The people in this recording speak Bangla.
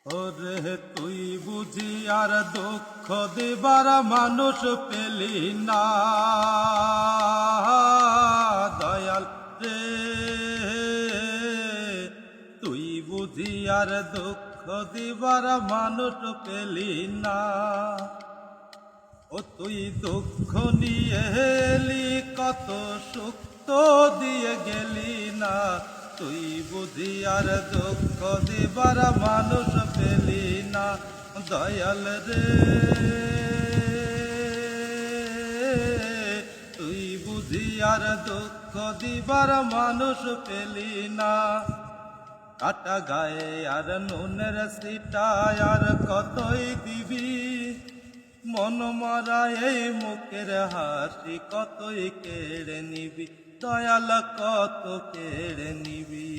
ওরে তুই বুঝি আর দুঃখ দিবার মানুষ পেলি না দয়াল রে, তুই বুঝি আর দুঃখ দিবার মানুষ পেলি না। ও তুই দুঃখ নিয়ে এলি কত সুখ তো দিয়ে গেলি না, তুই বুঝি আর দুঃখ দিবার মানুষ পেলি না দয়াল রে, তুই বুঝি আর দুঃখ দিবার মানুষ পেলি না। কাটা গায়ে আর নুনের সিটায় আর কতই দিবি, মন মারা এই মুখের হাসি কতই কেড়ে নিবি দয়াল, কত কেড়ে নিবি।